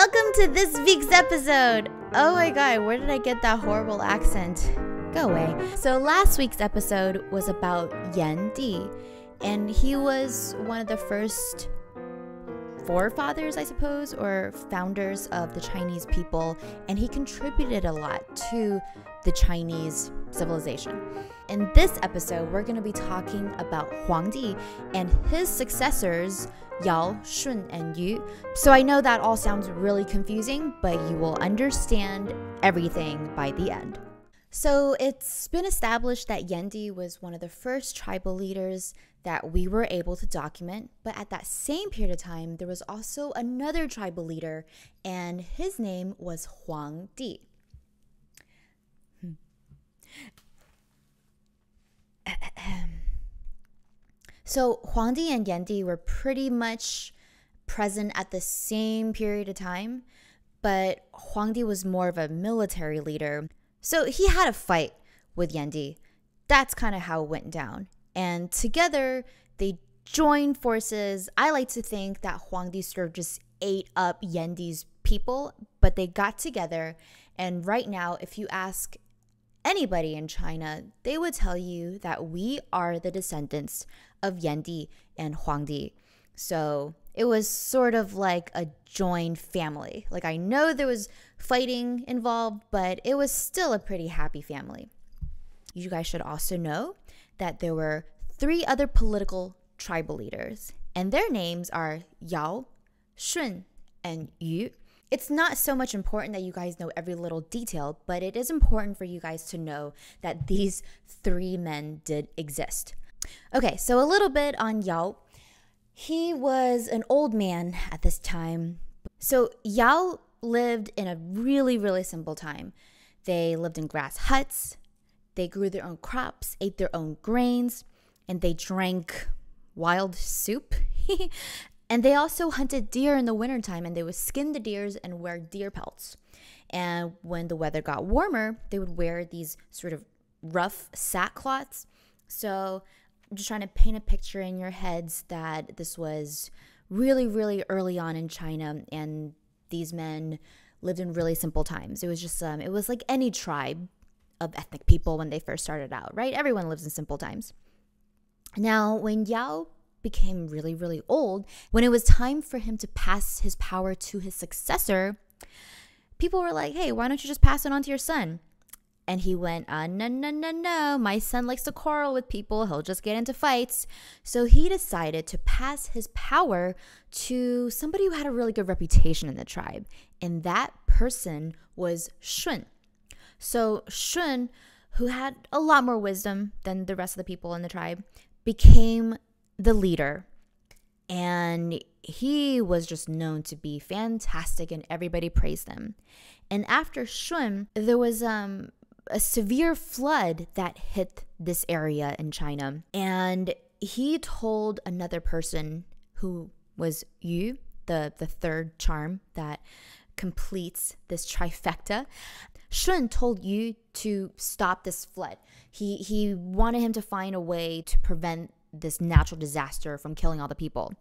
Welcome to this week's episode. Oh my god, where did I get that horrible accent? Go away. So last week's episode was about Yan Di, and he was one of the first forefathers, I suppose, or founders of the Chinese people, and he contributed a lot to the Chinese civilization. In this episode, we're going to be talking about Huang Di and his successors, Yao, Shun, and Yu. So I know that all sounds really confusing, but you will understand everything by the end. So it's been established that Yan Di was one of the first tribal leaders that we were able to document, but at that same period of time, there was also another tribal leader, and his name was Huang Di. So Huang Di and Yan Di were pretty much present at the same period of time, but Huang Di was more of a military leader. So he had a fight with Yan Di. That's kind of how it went down. And together, they joined forces. I like to think that Huang Di sort of just ate up Yan Di's people, but they got together. And right now, if you ask anybody in China, they would tell you that we are the descendants of Yan Di and Huang Di. So it was sort of like a joined family. Like, I know there was fighting involved, but it was still a pretty happy family. You guys should also know that there were 3 other political tribal leaders, and their names are Yao, Shun, and Yu. It's not so much important that you guys know every little detail, but it is important for you guys to know that these 3 men did exist. Okay, so a little bit on Yao. He was an old man at this time. So Yao lived in a really, really simple time. They lived in grass huts. They grew their own crops, ate their own grains, and they drank wild soup. And they also hunted deer in the wintertime, and they would skin the deers and wear deer pelts. And when the weather got warmer, they would wear these sort of rough sackcloths. So I'm just trying to paint a picture in your heads that this was really, really early on in China, and these men lived in really simple times. It was just, it was like any tribe of ethnic people when they first started out, right? Everyone lives in simple times. Now, when Yao became really, really old, when it was time for him to pass his power to his successor, people were like, hey, why don't you just pass it on to your son? And he went, no, my son likes to quarrel with people. He'll just get into fights. So he decided to pass his power to somebody who had a really good reputation in the tribe. And that person was Shun. So Shun, who had a lot more wisdom than the rest of the people in the tribe, became the leader. And he was just known to be fantastic, and everybody praised him. And after Shun, there was a severe flood that hit this area in China. And he told another person, who was Yu, the third charm that completes this trifecta. Shun told Yu to stop this flood. He wanted him to find a way to prevent this natural disaster from killing all the people.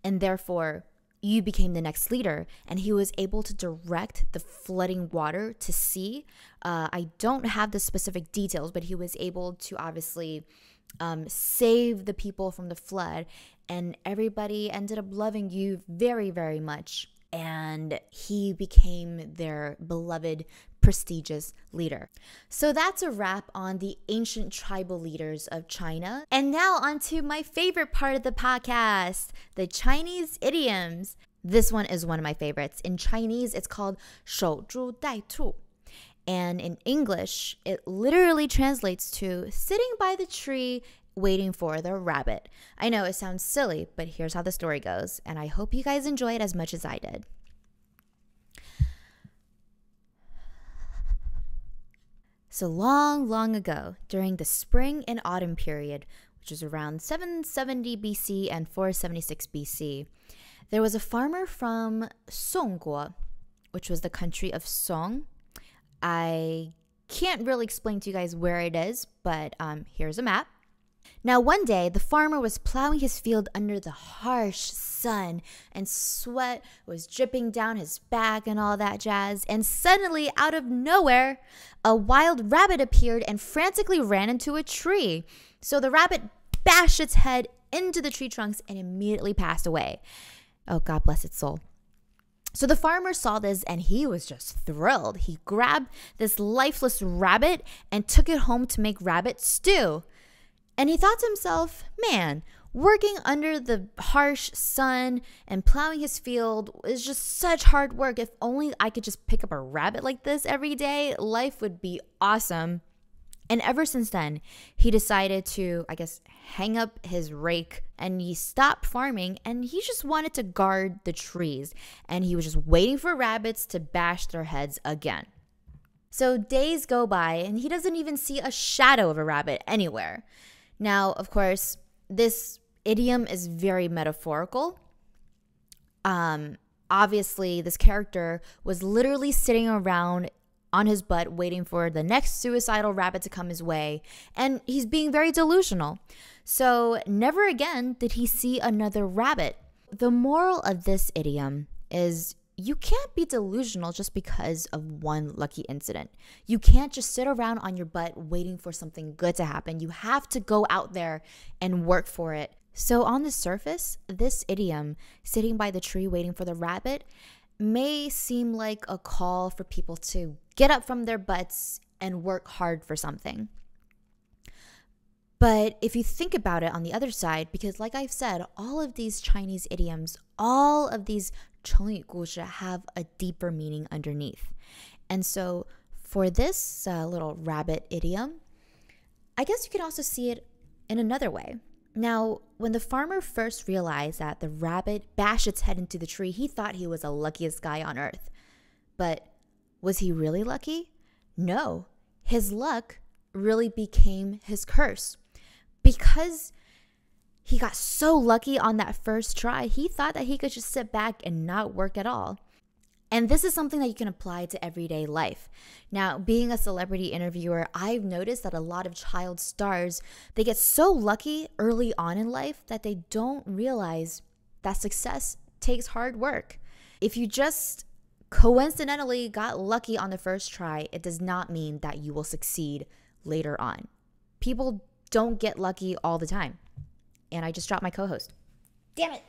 And therefore, Yu became the next leader, and he was able to direct the flooding water to sea. I don't have the specific details, but he was able to obviously save the people from the flood, and everybody ended up loving Yu very, very much. And he became their beloved, prestigious leader. So that's a wrap on the ancient tribal leaders of China. And now on to my favorite part of the podcast, the Chinese idioms. This one is one of my favorites. In Chinese, it's called 守株待兔. And in English, it literally translates to sitting by the tree waiting for the rabbit. I know it sounds silly, but here's how the story goes, and I hope you guys enjoy it as much as I did. So long ago, during the spring and autumn period, which is around 770 BC and 476 BC, there was a farmer from Songguo, which was the country of Song. I can't really explain to you guys where it is, but here's a map. Now, one day, the farmer was plowing his field under the harsh sun, and sweat was dripping down his back and all that jazz. And suddenly, out of nowhere, a wild rabbit appeared and frantically ran into a tree. So the rabbit bashed its head into the tree trunks and immediately passed away. Oh, God bless its soul. So the farmer saw this and he was just thrilled. He grabbed this lifeless rabbit and took it home to make rabbit stew. And he thought to himself, man, working under the harsh sun and plowing his field is just such hard work. If only I could just pick up a rabbit like this every day, life would be awesome. And ever since then, he decided to, hang up his rake, and he stopped farming, and he just wanted to guard the trees. And he was just waiting for rabbits to bash their heads again. So days go by, and he doesn't even see a shadow of a rabbit anywhere. Now, of course, this idiom is very metaphorical. Obviously, this character was literally sitting around on his butt waiting for the next suicidal rabbit to come his way, and he's being very delusional. So never again did he see another rabbit. The moral of this idiom is you can't be delusional just because of one lucky incident. You can't just sit around on your butt waiting for something good to happen. You have to go out there and work for it. So on the surface, this idiom, sitting by the tree waiting for the rabbit, may seem like a call for people to get up from their butts and work hard for something. But if you think about it on the other side, because like I've said, all of these Chinese idioms, all of these 成语故事 have a deeper meaning underneath. And so for this little rabbit idiom, I guess you could also see it in another way. Now, when the farmer first realized that the rabbit bashed its head into the tree, he thought he was the luckiest guy on earth. But was he really lucky? No. His luck really became his curse. Because he got so lucky on that first try, he thought that he could just sit back and not work at all. And this is something that you can apply to everyday life. Now, being a celebrity interviewer, I've noticed that a lot of child stars, they get so lucky early on in life that they don't realize that success takes hard work. If you just coincidentally got lucky on the first try, it does not mean that you will succeed later on. People don't get lucky all the time. And I just dropped my co-host. Damn it.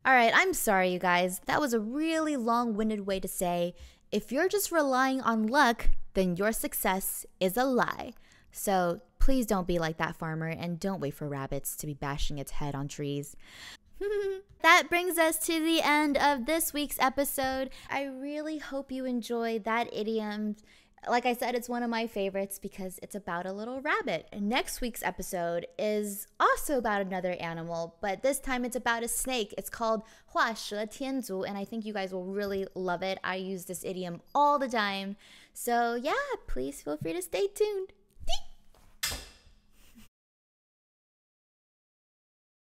All right, I'm sorry, you guys. That was a really long-winded way to say, if you're just relying on luck, then your success is a lie. So please don't be like that farmer and don't wait for rabbits to be bashing its head on trees. That brings us to the end of this week's episode. I really hope you enjoyed that idiom. Like I said, it's one of my favorites because it's about a little rabbit. And next week's episode is also about another animal, but this time it's about a snake. It's called 画蛇添足, and I think you guys will really love it. I use this idiom all the time. So yeah, please feel free to stay tuned.